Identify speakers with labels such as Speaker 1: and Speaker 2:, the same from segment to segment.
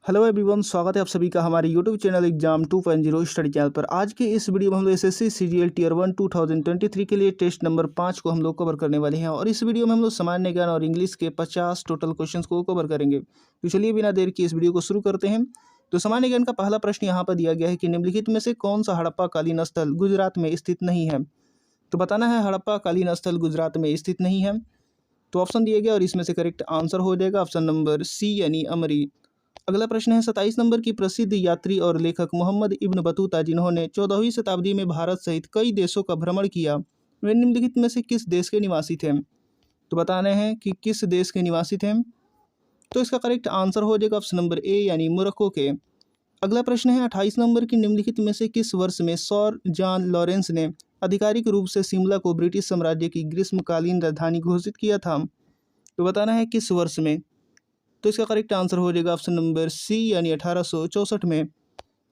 Speaker 1: Hello everyone, स्वागत है आप सभी का हमारे YouTube channel exam 2.0 study channel पर। आज के इस वीडियो में हम लोग एसएससी सीजीएल टीयर 1 2023 के लिए टेस्ट नंबर 5 को हम लोग कवर करने वाले हैं। और इस वीडियो में हम लोग सामान्य ज्ञान और इंग्लिश के 50 टोटल क्वेश्चंस को कवर करेंगे। तो चलिए बिना देर के इस वीडियो को शुरू करते हैं। तो सामान्य ज्ञान का पहला प्रश्न यहाँ पर दिया गया है कि निम्नलिखित में से कौन सा हड़प्पा कालीन स्थल गुजरात में स्थित नहीं है। तो बताना है हड़प्पा कालीन स्थल गुजरात में स्थित नहीं है। तो ऑप्शन दिए गए और इसमें से करेक्ट आंसर हो जाएगा ऑप्शन नंबर सी यानी अमरी। अगला प्रश्न है 27 नंबर की प्रसिद्ध यात्री और लेखक मोहम्मद इब्न बतूता जिन्होंने 14वीं शताब्दी में भारत सहित कई देशों का भ्रमण किया, वे निम्नलिखित में से किस देश के निवासी थे। तो बताने हैं कि किस देश के निवासी थे। तो इसका करेक्ट आंसर हो जाएगा ऑप्शन नंबर ए यानी मोरक्को के। अगला प्रश्न है 28 नंबर की निम्नलिखित में से किस वर्ष में सर जॉन लॉरेंस ने आधिकारिक रूप से शिमला को ब्रिटिश साम्राज्य की ग्रीष्मकालीन राजधानी घोषित किया था। तो बताना है किस वर्ष में। तो इसका करेक्ट आंसर हो जाएगा ऑप्शन नंबर सी यानी 1864 में।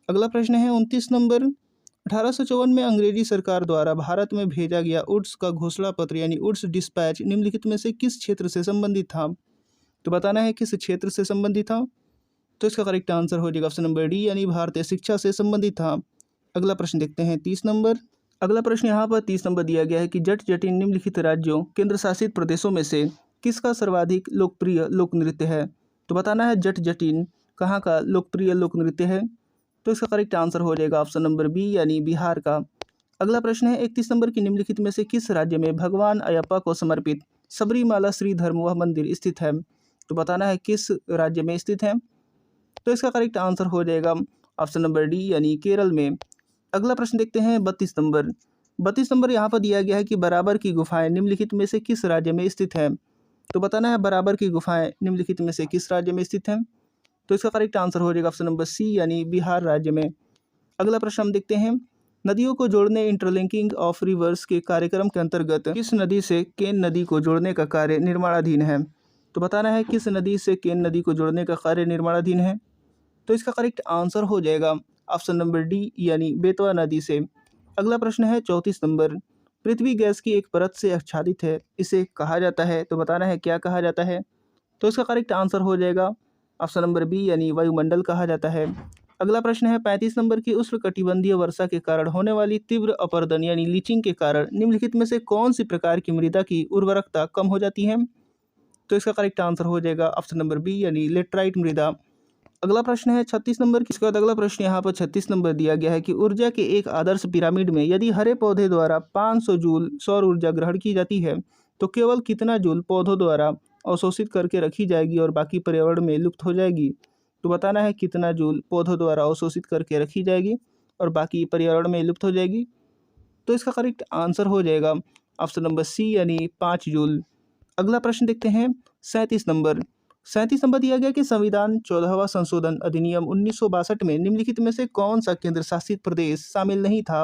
Speaker 1: अगला प्रश्न है 29 नंबर 1854 में अंग्रेजी सरकार द्वारा भारत में भेजा गया वुड्स का घोषणा पत्र यानी वुड्स डिस्पैच निम्नलिखित में से किस क्षेत्र से संबंधित था। तो बताना है किस क्षेत्र से संबंधित था। तो इसका करेक्ट आंसर हो जाएगा ऑप्शन नंबर डी यानी भारतीय शिक्षा से संबंधित था। अगला प्रश्न देखते हैं 30 नंबर। अगला प्रश्न यहाँ पर 30 नंबर दिया गया है कि जट जटिन निम्नलिखित राज्यों केंद्र शासित प्रदेशों में से किसका सर्वाधिक लोकप्रिय लोक नृत्य है। तो बताना है जट जटिन कहाँ का लोकप्रिय लोक नृत्य है। तो इसका करेक्ट आंसर हो जाएगा ऑप्शन नंबर बी यानी बिहार का। अगला प्रश्न है 31 नंबर की निम्नलिखित में से किस राज्य में भगवान अयप्पा को समर्पित सबरीमाला श्रीधर वह मंदिर स्थित है। तो बताना है किस राज्य में स्थित है। तो इसका करेक्ट आंसर हो जाएगा ऑप्शन नंबर डी यानी केरल में। अगला प्रश्न देखते हैं 32 नंबर। 32 नंबर यहाँ पर दिया गया है कि बराबर की गुफाएं निम्नलिखित में से किस राज्य में स्थित है। तो बताना है बराबर की गुफाएं निम्नलिखित में से किस राज्य में स्थित हैं। तो इसका करेक्ट आंसर हो जाएगा ऑप्शन नंबर सी यानी बिहार राज्य में। अगला प्रश्न हम देखते हैं नदियों को जोड़ने इंटरलिंकिंग ऑफ रिवर्स के कार्यक्रम के अंतर्गत किस नदी से केन नदी को जोड़ने का कार्य निर्माणाधीन है। तो बताना है किस नदी से केन नदी को जोड़ने का कार्य निर्माणाधीन है। तो इसका करेक्ट आंसर हो जाएगा ऑप्शन नंबर डी यानी बेतवा नदी से। अगला प्रश्न है 34 नंबर। पृथ्वी गैस की एक परत से आच्छादित है, इसे कहा जाता है। तो बताना है क्या कहा जाता है। तो इसका करेक्ट आंसर हो जाएगा ऑप्शन नंबर बी यानी वायुमंडल कहा जाता है। अगला प्रश्न है 35 नंबर की उष्णकटिबंधीय वर्षा के कारण होने वाली तीव्र अपरदन यानी लीचिंग के कारण निम्नलिखित में से कौन सी प्रकार की मृदा की उर्वरकता कम हो जाती है। तो इसका करेक्ट आंसर हो जाएगा ऑप्शन नंबर बी यानी लेटराइट मृदा। अगला प्रश्न है 36 नंबर की। इसके बाद अगला प्रश्न यहाँ पर 36 नंबर दिया गया है कि ऊर्जा के एक आदर्श पिरामिड में यदि हरे पौधे द्वारा 500 जूल सौर ऊर्जा ग्रहण की जाती है तो केवल कितना जूल पौधों द्वारा अवशोषित करके रखी जाएगी और बाकी पर्यावरण में लुप्त हो जाएगी। तो बताना है कितना जूल पौधों द्वारा अवशोषित करके रखी जाएगी और बाकी पर्यावरण में लुप्त हो जाएगी। तो इसका करेक्ट आंसर हो जाएगा ऑप्शन नंबर सी यानी 5 जूल। अगला प्रश्न देखते हैं 37 नंबर। 37 नंबर दिया गया कि संविधान 14वां संशोधन अधिनियम 1962 में निम्नलिखित में से कौन सा केंद्र शासित प्रदेश शामिल नहीं था।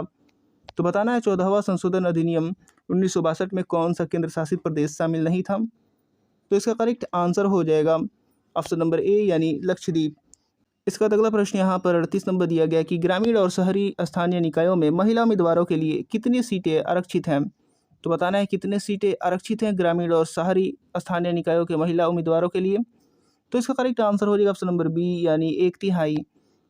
Speaker 1: तो बताना है 14वां संशोधन अधिनियम 1962 में कौन सा केंद्र शासित प्रदेश शामिल नहीं था। तो इसका करेक्ट आंसर हो जाएगा ऑप्शन नंबर ए यानी लक्षद्वीप। इसका अगला प्रश्न यहाँ पर 38 नंबर दिया गया कि ग्रामीण और शहरी स्थानीय निकायों में महिला उम्मीदवारों के लिए कितनी सीटें आरक्षित हैं। तो बताना है कितने सीटें आरक्षित हैं ग्रामीण और शहरी स्थानीय निकायों के महिला उम्मीदवारों के लिए। तो इसका करेक्ट आंसर हो जाएगा ऑप्शन नंबर बी यानी 1/3।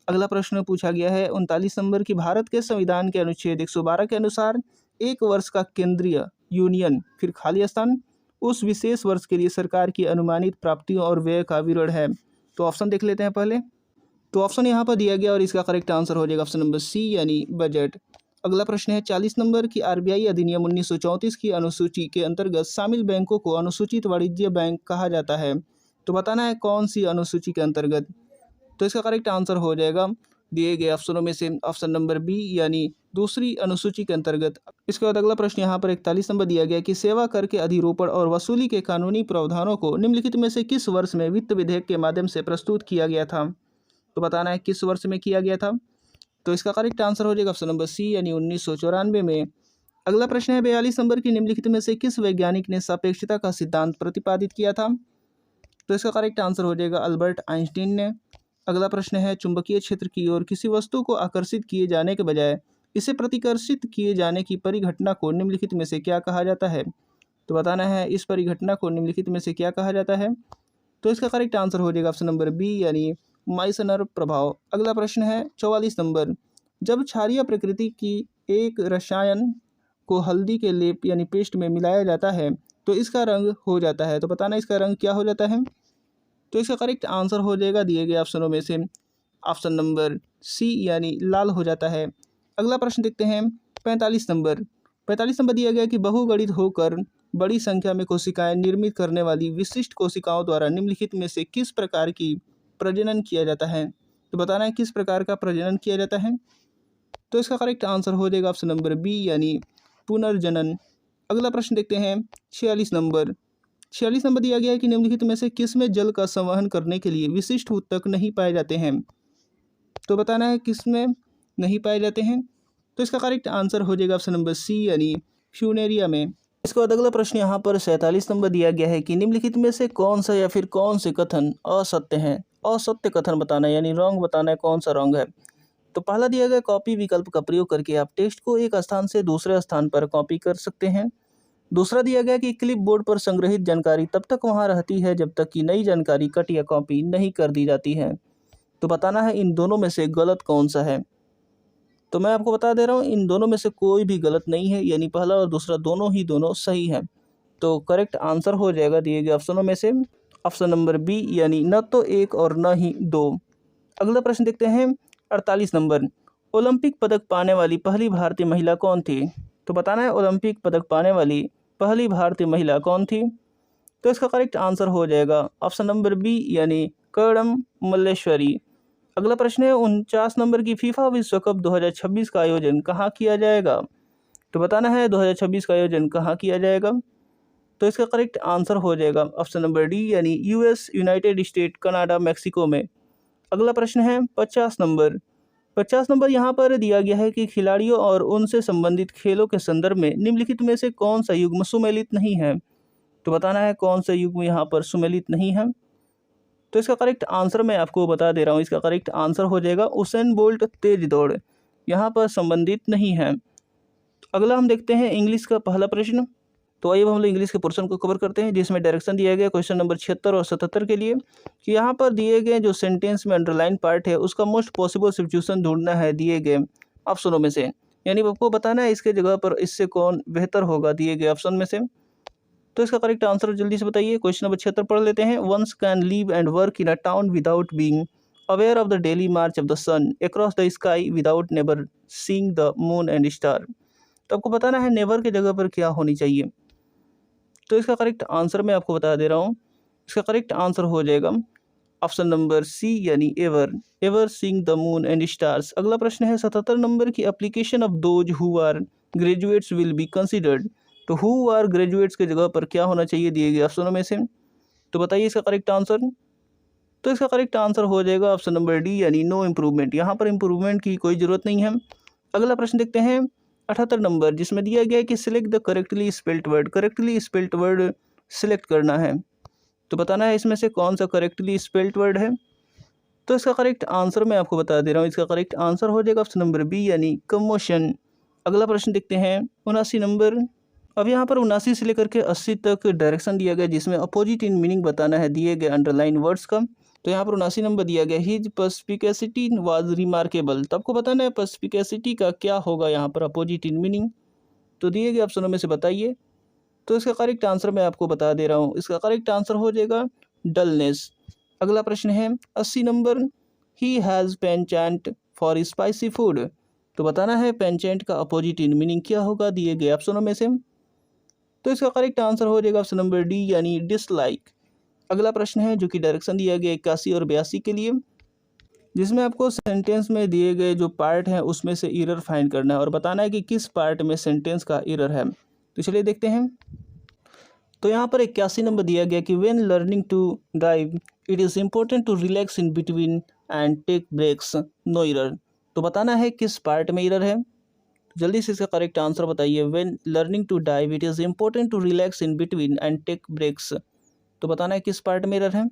Speaker 1: अगला प्रश्न पूछा गया है 39 नंबर की भारत के संविधान के अनुच्छेद 112 के अनुसार एक वर्ष का केंद्रीय यूनियन फिर खाली स्थान उस विशेष वर्ष के लिए सरकार की अनुमानित प्राप्तियों और व्यय का विवरण है। तो ऑप्शन देख लेते हैं पहले। तो ऑप्शन यहाँ पर दिया गया और इसका करेक्ट आंसर हो जाएगा ऑप्शन नंबर सी यानी बजट। अगला प्रश्न है 40 नंबर की आरबीआई अधिनियम 1934 की अनुसूची के अंतर्गत शामिल बैंकों को अनुसूचित वाणिज्य बैंक कहा जाता है। तो बताना है कौन सी अनुसूची के अंतर्गत। तो इसका करेक्ट आंसर हो जाएगा दिए गए ऑप्शनों में से ऑप्शन नंबर बी यानी दूसरी अनुसूची के अंतर्गत। इसके बाद अगला प्रश्न यहाँ पर 41 नंबर दिया गया कि सेवा कर के अधिरोपण और वसूली के कानूनी प्रावधानों को निम्नलिखित में से किस वर्ष में वित्त विधेयक के माध्यम से प्रस्तुत किया गया था। तो बताना है किस वर्ष में किया गया था। तो इसका करेक्ट आंसर हो जाएगा ऑप्शन नंबर सी यानी 1994 में। अगला प्रश्न है 42 नंबर की निम्नलिखित में से किस वैज्ञानिक ने सापेक्षता का सिद्धांत प्रतिपादित किया था। तो इसका करेक्ट आंसर हो जाएगा अल्बर्ट आइंस्टीन ने। अगला प्रश्न है चुंबकीय क्षेत्र की ओर किसी वस्तु को आकर्षित किए जाने के बजाय इसे प्रतिकर्षित किए जाने की परिघटना को निम्नलिखित में से क्या कहा जाता है। तो बताना है इस परिघटना को निम्नलिखित में से क्या कहा जाता है। तो इसका करेक्ट आंसर हो जाएगा ऑप्शन नंबर बी यानी माइसनर प्रभाव। अगला प्रश्न है 44 नंबर, जब क्षारीय प्रकृति की एक रसायन को हल्दी के लेप यानी पेस्ट में मिलाया जाता है तो इसका रंग हो जाता है। तो बताना इसका रंग क्या हो जाता है। तो इसका करेक्ट आंसर हो जाएगा दिए गए ऑप्शनों में से ऑप्शन नंबर सी यानी लाल हो जाता है। अगला प्रश्न देखते हैं 45 नंबर। 45 नंबर दिया गया कि बहुगणित होकर बड़ी संख्या में कोशिकाएं निर्मित करने वाली विशिष्ट कोशिकाओं द्वारा निम्नलिखित में से किस प्रकार की प्रजनन किया जाता है। तो बताना है किस प्रकार का प्रजनन किया जाता है। तो इसका करेक्ट आंसर हो जाएगा ऑप्शन नंबर बी यानी पुनर्जनन। अगला प्रश्न देखते हैं 46 नंबर। 46 नंबर दिया गया है कि निम्नलिखित में से किस में जल का संवहन करने के लिए विशिष्ट ऊतक नहीं पाए जाते हैं। तो बताना है किस में नहीं पाए जाते हैं। तो इसका करेक्ट आंसर हो जाएगा ऑप्शन नंबर सी यानी फ्यूनेरिया में। इसके बाद अगला प्रश्न यहाँ पर 47 नंबर दिया गया है कि निम्नलिखित में से कौन सा या फिर कौन से कथन असत्य हैं। असत्य कथन बताना है यानी रॉन्ग बताना है कौन सा रॉन्ग है। तो पहला दिया गया कॉपी विकल्प का प्रयोग करके आप टेक्स्ट को एक स्थान से दूसरे स्थान पर कॉपी कर सकते हैं। दूसरा दिया गया कि क्लिप बोर्ड पर संग्रहित जानकारी तब तक वहां रहती है जब तक कि नई जानकारी कट या कॉपी नहीं कर दी जाती है। तो बताना है इन दोनों में से गलत कौन सा है। तो मैं आपको बता दे रहा हूँ इन दोनों में से कोई भी गलत नहीं है, यानी पहला और दूसरा दोनों सही है। तो करेक्ट आंसर हो जाएगा दिए गए ऑप्शनों में से ऑप्शन नंबर बी यानी न तो एक और न ही दो। अगला प्रश्न देखते हैं 48 नंबर। ओलंपिक पदक पाने वाली पहली भारतीय महिला कौन थी। तो बताना है ओलंपिक पदक पाने वाली पहली भारतीय महिला कौन थी। तो इसका करेक्ट आंसर हो जाएगा ऑप्शन नंबर बी यानी कर्णम मल्लेश्वरी। अगला प्रश्न है 49 नंबर की फीफा विश्व कप 2026 का आयोजन कहाँ किया जाएगा। तो बताना है 2026 का आयोजन कहाँ किया जाएगा। तो इसका करेक्ट आंसर हो जाएगा ऑप्शन नंबर डी यानी US, United state, Canada, Mexico में। अगला प्रश्न है 50 नंबर। 50 नंबर यहाँ पर दिया गया है कि खिलाड़ियों और उनसे संबंधित खेलों के संदर्भ में निम्नलिखित में से कौन सा युग्म सुमेलित नहीं है। तो बताना है कौन सा युग्म यहाँ पर सुमेलित नहीं है। तो इसका करेक्ट आंसर मैं आपको बता दे रहा हूँ। इसका करेक्ट आंसर हो जाएगा उसेन बोल्ट तेज दौड़, यहाँ पर संबंधित नहीं है। अगला हम देखते हैं इंग्लिश का पहला प्रश्न। तो आइए हम लोग इंग्लिश के पोर्शन को कवर करते हैं जिसमें डायरेक्शन दिया गया क्वेश्चन नंबर 76 और 77 के लिए कि यहाँ पर दिए गए जो सेंटेंस में अंडरलाइन पार्ट है उसका मोस्ट पॉसिबल सब्स्टिट्यूशन ढूंढना है दिए गए ऑप्शनों में से, यानी आपको बताना है इसके जगह पर इससे कौन बेहतर होगा दिए गए ऑप्शन में से। तो इसका करेक्ट आंसर जल्दी से बताइए। क्वेश्चन नंबर 76 पढ़ लेते हैं। Once can live and work in a town without being aware of the daily march of the sun across the sky without never seeing the moon and star. तो आपको बताना है नेवर की जगह पर क्या होनी चाहिए। तो इसका करेक्ट आंसर मैं आपको बता दे रहा हूँ। इसका करेक्ट आंसर हो जाएगा ऑप्शन नंबर सी यानी ever, ever seeing the moon and stars. अगला प्रश्न है 77 नंबर की application of those who are graduates will be considered. तो हु आर ग्रेजुएट्स के जगह पर क्या होना चाहिए दिए गए ऑप्शनों में से। तो बताइए इसका करेक्ट आंसर। तो इसका करेक्ट आंसर हो जाएगा ऑप्शन नंबर डी यानी नो इम्प्रूवमेंट, यहाँ पर इम्प्रूवमेंट की कोई ज़रूरत नहीं है। अगला प्रश्न देखते हैं 78 नंबर जिसमें दिया गया है कि select the correctly spelt word. Correctly spelt word select करना है। तो बताना है इसमें से कौन सा करेक्टली स्पेल्ट वर्ड है। तो इसका करेक्ट आंसर मैं आपको बता दे रहा हूँ। इसका करेक्ट आंसर हो जाएगा ऑप्शन नंबर बी यानी कमोशन। अगला प्रश्न देखते हैं 79 नंबर। अब यहाँ पर 79 से लेकर के 80 तक डायरेक्शन दिया गया जिसमें अपोजिट इन मीनिंग बताना है दिए गए अंडरलाइन वर्ड्स का। तो यहाँ पर 79 नंबर दिया गया हिज पर्सपिकेसिटी वाज रिमार्केबल। तो आपको बताना है पर्सपिकेसिटी का क्या होगा यहाँ पर अपोजिट इन मीनिंग। तो दिए गए ऑप्शनों में से बताइए। तो इसका करेक्ट आंसर मैं आपको बता दे रहा हूँ। इसका करेक्ट आंसर हो जाएगा डलनेस। अगला प्रश्न है 80 number. He has penchant for spicy food. तो बताना है पेंचेंट का अपोजिट इन मीनिंग क्या होगा दिए गए ऑप्शनों में से। तो इसका करेक्ट आंसर हो जाएगा ऑप्शन नंबर डी यानी डिसलाइक। अगला प्रश्न है जो कि डायरेक्शन दिया गया 81 और 82 के लिए जिसमें आपको सेंटेंस में दिए गए जो पार्ट हैं उसमें से एरर फाइंड करना है और बताना है कि किस पार्ट में सेंटेंस का एरर है। तो चलिए देखते हैं। तो यहाँ पर 81 नंबर दिया गया कि when learning to drive it is important to relax in between and take breaks, no error. तो बताना है किस पार्ट में एरर है। जल्दी से इसका करेक्ट आंसर बताइए। When learning to drive it is important to relax in between and take breaks. तो बताना है किस पार्ट में एरर है।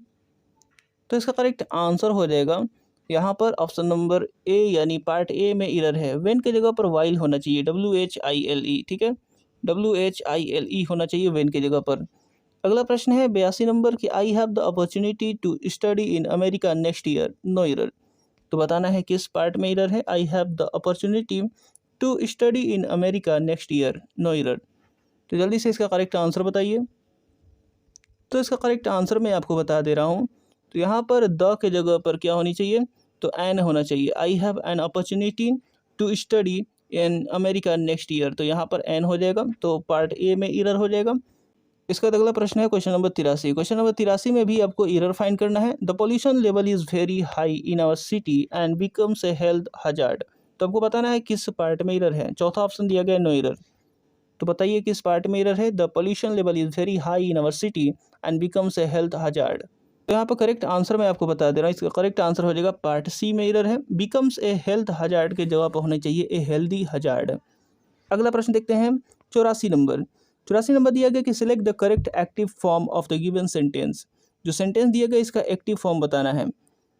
Speaker 1: तो इसका करेक्ट आंसर हो जाएगा यहाँ पर ऑप्शन नंबर ए यानी पार्ट ए में एरर है। व्हेन की जगह पर वाइल होना चाहिए, WHILE, ठीक है, WHILE होना चाहिए व्हेन की जगह पर। अगला प्रश्न है 82 नंबर कि I have the opportunity to study in America next year, no error. तो बताना है किस पार्ट में एरर है। I have the opportunity to study in America next year, no error. तो जल्दी से इसका करेक्ट आंसर बताइए। तो इसका करेक्ट आंसर मैं आपको बता दे रहा हूँ। तो यहाँ पर द के जगह पर क्या होनी चाहिए, तो एन होना चाहिए। I have an opportunity to study in America next year, तो यहाँ पर एन हो जाएगा, तो पार्ट ए में एरर हो जाएगा। इसका अगला प्रश्न है क्वेश्चन नंबर 83। क्वेश्चन नंबर 83 में भी आपको एरर फाइंड करना है। The pollution level is very high in our city and becomes a health hazard. तो आपको बताना है किस पार्ट में एरर है। चौथा ऑप्शन दिया गया है नो एरर। तो बताइए किस पार्ट में एरर है। The pollution level is very high in our city and becomes a health hazard. तो यहाँ पर करेक्ट आंसर मैं आपको बता दे रहा हूँ। इसका करेक्ट आंसर हो जाएगा पार्ट सी में एरर है। बिकम्स ए हेल्थ हजार्ड के जवाब होना चाहिए ए हेल्दी हजार्ड। अगला प्रश्न देखते हैं 84 नंबर। 84 नंबर दिया गया कि select the correct active form of the given sentence. जो सेंटेंस दिया गया इसका एक्टिव फॉर्म बताना है।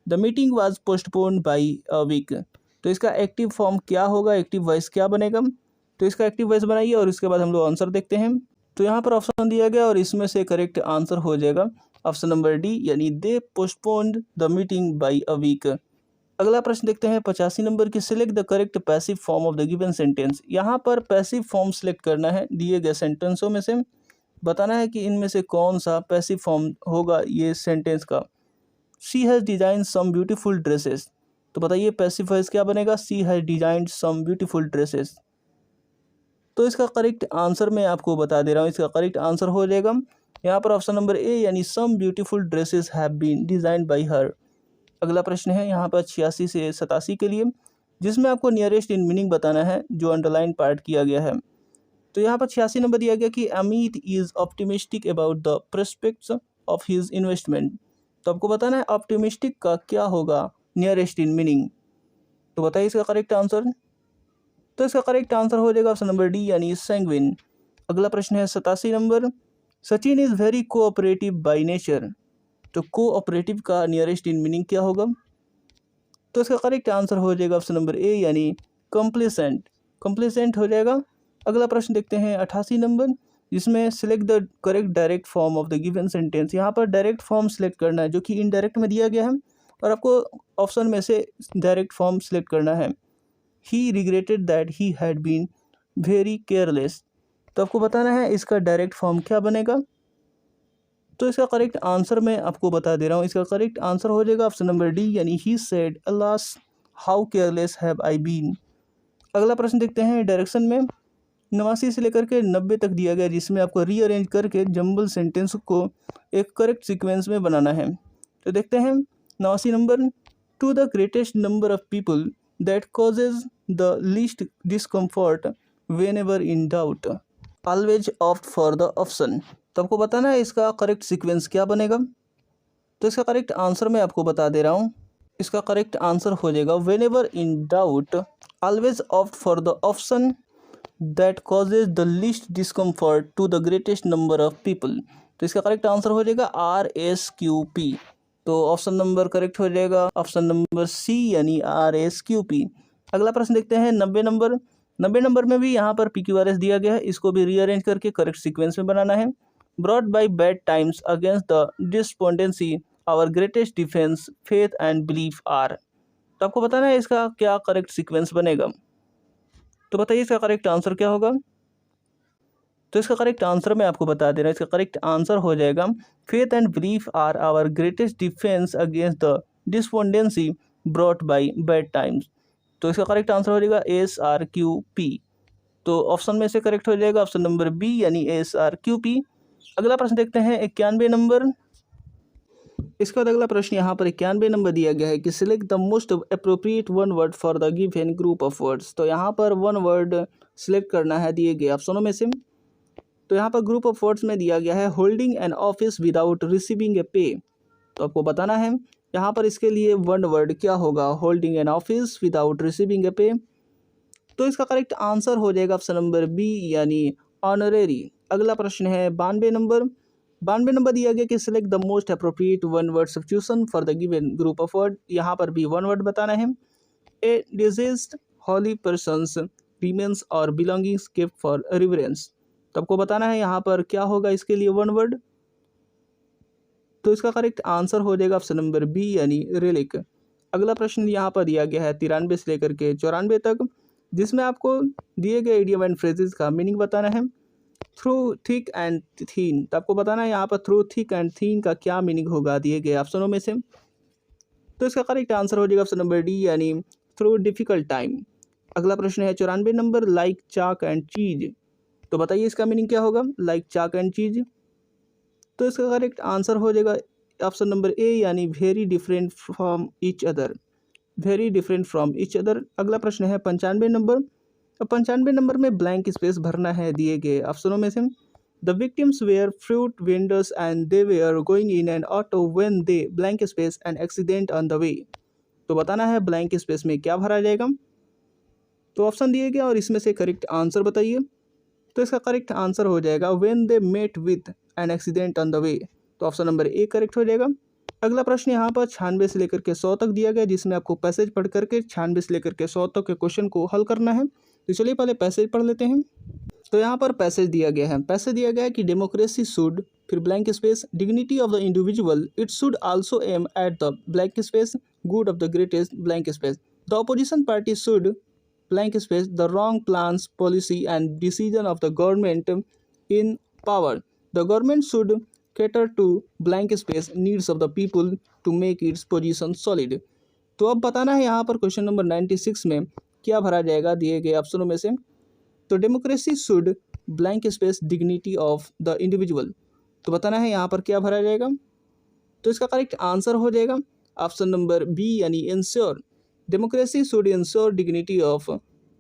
Speaker 1: The meeting was postponed by a week. तो इसका एक्टिव फॉर्म क्या होगा, एक्टिव वॉइस क्या बनेगा। तो इसका एक्टिव वॉइस बनाइए और इसके बाद हम लोग आंसर देखते हैं। तो यहाँ पर ऑप्शन दिया गया और इसमें से करेक्ट आंसर हो जाएगा ऑप्शन नंबर डी, यानी they postponed the meeting by a week. अगला प्रश्न देखते हैं 85 नंबर की select the correct passive form of the given sentence. यहाँ पर पैसिव फॉर्म सिलेक्ट करना है दिए गए सेंटेंसों में से। बताना है कि इनमें से कौन सा पैसिव फॉर्म होगा ये सेंटेंस का। She has design some beautiful dresses. तो बताइए पैसिव वॉइस क्या बनेगा। She has designed some beautiful dresses. तो इसका करेक्ट आंसर मैं आपको बता दे रहा हूँ। इसका करेक्ट आंसर हो जाएगा यहाँ पर ऑप्शन नंबर ए, यानी some beautiful dresses have been designed by her. अगला प्रश्न है यहाँ पर 86 से 87 के लिए, जिसमें आपको नियरेस्ट इन मीनिंग बताना है जो अंडरलाइन पार्ट किया गया है। तो यहाँ पर 86 नंबर दिया गया कि Amit is optimistic about the prospects of his investment. तो आपको बताना है ऑप्टिमिस्टिक का क्या होगा नियरेस्ट इन मीनिंग। तो बताइए इसका करेक्ट आंसर। तो इसका करेक्ट आंसर हो जाएगा ऑप्शन नंबर डी, यानी सैंग्विन। अगला प्रश्न है 87 number. Sachin is very cooperative by nature. तो कोऑपरेटिव का नियरेस्ट इन मीनिंग क्या होगा। तो इसका करेक्ट आंसर हो जाएगा ऑप्शन नंबर ए, यानी कंप्लेसेंट। कंप्लेसेंट हो जाएगा। अगला प्रश्न देखते हैं 88 नंबर, जिसमें select the correct direct form of the given sentence. यहाँ पर डायरेक्ट फॉर्म सिलेक्ट करना है जो कि इनडायरेक्ट में दिया गया है और आपको ऑप्शन में से डायरेक्ट फॉर्म सिलेक्ट करना है। He regretted that he had been very careless. तो आपको बताना है इसका डायरेक्ट फॉर्म क्या बनेगा। तो इसका करेक्ट आंसर मैं आपको बता दे रहा हूँ। इसका करेक्ट आंसर हो जाएगा ऑप्शन नंबर डी, यानी he said alas how careless have I been. अगला प्रश्न देखते हैं डायरेक्शन में 89 से लेकर के 90 तक दिया गया, जिसमें आपको रीअरेंज करके जंबल सेंटेंस को एक करेक्ट सीक्वेंस में बनाना है। तो देखते हैं 89 number. To the greatest number of people that causes the least discomfort whenever in doubt always opt for the option. तो आपको बताना है इसका करेक्ट सीक्वेंस क्या बनेगा। तो इसका करेक्ट आंसर मैं आपको बता दे रहा हूँ। इसका करेक्ट आंसर हो जाएगा whenever in doubt always opt for the option that causes the least discomfort to the greatest number of people. तो इसका करेक्ट आंसर हो जाएगा RSQP। तो ऑप्शन नंबर करेक्ट हो जाएगा ऑप्शन नंबर सी, यानी RSQP। अगला प्रश्न देखते हैं 90 नंबर। 90 नंबर में भी यहाँ पर PQRS दिया गया है, इसको भी रीअरेंज करके करेक्ट सीक्वेंस में बनाना है। Brought by bad times against the despondency our greatest defence faith and belief are. तो आपको बताना है इसका क्या करेक्ट सीक्वेंस बनेगा। तो बताइए इसका करेक्ट आंसर क्या होगा। तो इसका करेक्ट आंसर मैं आपको बता दे रहा हूँ। इसका करेक्ट आंसर हो जाएगा faith and belief are our greatest defence against the despondency brought by bad times. तो इसका करेक्ट आंसर हो जाएगा SRQP। तो ऑप्शन में से करेक्ट हो जाएगा ऑप्शन नंबर बी, यानी SRQP। अगला प्रश्न देखते हैं 91 नंबर। इसका अगला प्रश्न यहाँ पर 91 नंबर दिया गया है कि select the most appropriate one word for the given group of words. तो यहाँ पर वन वर्ड सिलेक्ट करना है दिए गए ऑप्शनों में से। तो यहाँ पर ग्रुप ऑफ वर्ड्स में दिया गया है holding an office without receiving a pay. तो आपको बताना है यहाँ पर इसके लिए वन वर्ड क्या होगा, holding an office without receiving a pay. तो इसका करेक्ट आंसर हो जाएगा ऑप्शन नंबर बी, यानी ऑनरेरी। अगला प्रश्न है 92 नंबर। 92 नंबर दिया गया कि select the most appropriate one word substitution for the given group of word. यहाँ पर भी वन वर्ड बताना है। ए डिजीज्ड हॉली पर्सन्स रिमेन्स और बिलोंगिंग्स केप्ट फॉर रिवरेंस। तो आपको बताना है यहाँ पर क्या होगा इसके लिए वन वर्ड। तो इसका करेक्ट आंसर हो जाएगा ऑप्शन नंबर बी यानी रेलिक। अगला प्रश्न यहाँ पर दिया गया है 93 से लेकर के 94 तक, जिसमें आपको दिए गए इडियम एंड फ्रेजेस का मीनिंग बताना है। थ्रू थिक एंड थीन, तो आपको बताना है यहाँ पर थ्रू थिक एंड थीन का क्या मीनिंग होगा दिए गए ऑप्शनों में से। तो इसका करेक्ट आंसर हो जाएगा ऑप्शन नंबर डी यानी थ्रू डिफिकल्ट टाइम। अगला प्रश्न है 94 नंबर, लाइक चाक एंड चीज, तो बताइए इसका मीनिंग क्या होगा, लाइक चाक एंड चीज। तो इसका करेक्ट आंसर हो जाएगा ऑप्शन नंबर ए यानी very different from each other, very different from each other. अगला प्रश्न है 95 नंबर, तो 95 नंबर में ब्लैंक स्पेस भरना है दिए गए ऑप्शनों में से। The victims were fruit vendors and they were going in an auto when they blank space an accident on the way, तो बताना है ब्लैंक स्पेस में क्या भरा जाएगा। तो ऑप्शन दिए गए और इसमें से करेक्ट आंसर बताइए। तो इसका करेक्ट आंसर हो जाएगा when they met with an accident on the way, तो ऑप्शन नंबर ए करेक्ट हो जाएगा। अगला प्रश्न यहाँ पर 96 से लेकर के 100 तक दिया गया, जिसमें आपको पैसेज पढ़ करके 96 से लेकर के 100 तक के क्वेश्चन को हल करना है। तो चलिए पहले पैसेज पढ़ लेते हैं। तो यहाँ पर पैसेज दिया गया है, पैसेज दिया गया है कि डेमोक्रेसी शुड, फिर blank space, dignity of the individual, it should also aim at the blank space good of the greatest blank space, the opposition party should blank space the wrong plans policy and decision of the government in power, the government should cater to blank space needs of the people to make its position solid। तो अब बताना है यहाँ पर question number 96 में क्या भरा जाएगा दिए गए ऑप्शनों में से। तो democracy should blank space dignity of the individual, तो बताना है यहाँ पर क्या भरा जाएगा। तो इसका करेक्ट आंसर हो जाएगा ऑप्शन नंबर बी यानी ensure, democracy should ensure dignity of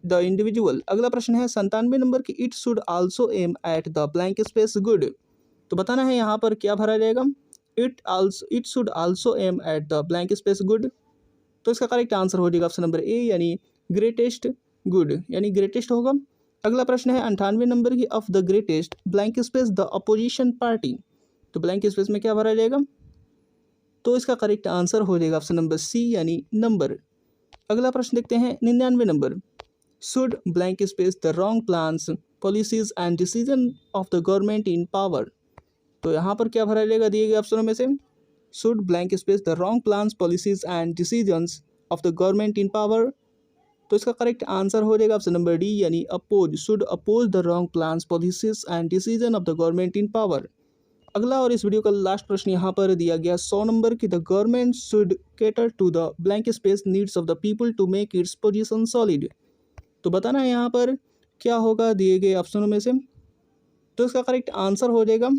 Speaker 1: the individual. अगला प्रश्न है 97 नंबर की it should also aim at the blank space good, तो बताना है यहाँ पर क्या भरा जाएगा। It should also aim at the blank space good, तो इसका करेक्ट आंसर हो जाएगा ऑप्शन नंबर ए यानी ग्रेटेस्ट गुड, यानी ग्रेटेस्ट होगा। अगला प्रश्न है 98 नंबर की of the greatest blank space the opposition party, तो ब्लैंक स्पेस में क्या भरा जाएगा। तो इसका करेक्ट आंसर हो जाएगा ऑप्शन नंबर सी यानी नंबर। अगला प्रश्न देखते हैं 99 number, should blank space the wrong plans policies and decision of the government in power, तो यहाँ पर क्या भरा जाएगा दिए गए ऑप्शनों में से। Should blank space the wrong plans policies and decisions of the government in power, तो इसका करेक्ट आंसर हो जाएगा ऑप्शन नंबर डी यानी oppose, should oppose the wrong plans policies and decision of the government in power. अगला और इस video का last प्रश्न यहाँ पर दिया गया 100 नंबर की, the government should cater to the blank space needs of the people to make its position solid, तो बताना है यहाँ पर क्या होगा दिए गए ऑप्शनों में से। तो इसका करेक्ट आंसर हो जाएगा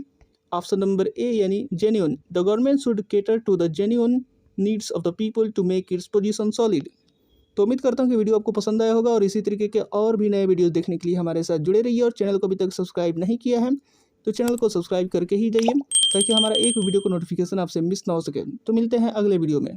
Speaker 1: ऑप्शन नंबर ए यानी genuine, the government should cater to the genuine needs of the people to make its position solid. तो उम्मीद करता हूँ कि वीडियो आपको पसंद आया होगा और इसी तरीके के और भी नए वीडियोस देखने के लिए हमारे साथ जुड़े रहिए, और चैनल को अभी तक सब्सक्राइब नहीं किया है तो चैनल को सब्सक्राइब करके ही जाइए ताकि हमारा एक वीडियो को नोटिफिकेशन आपसे मिस ना हो सके। तो मिलते हैं अगले वीडियो में।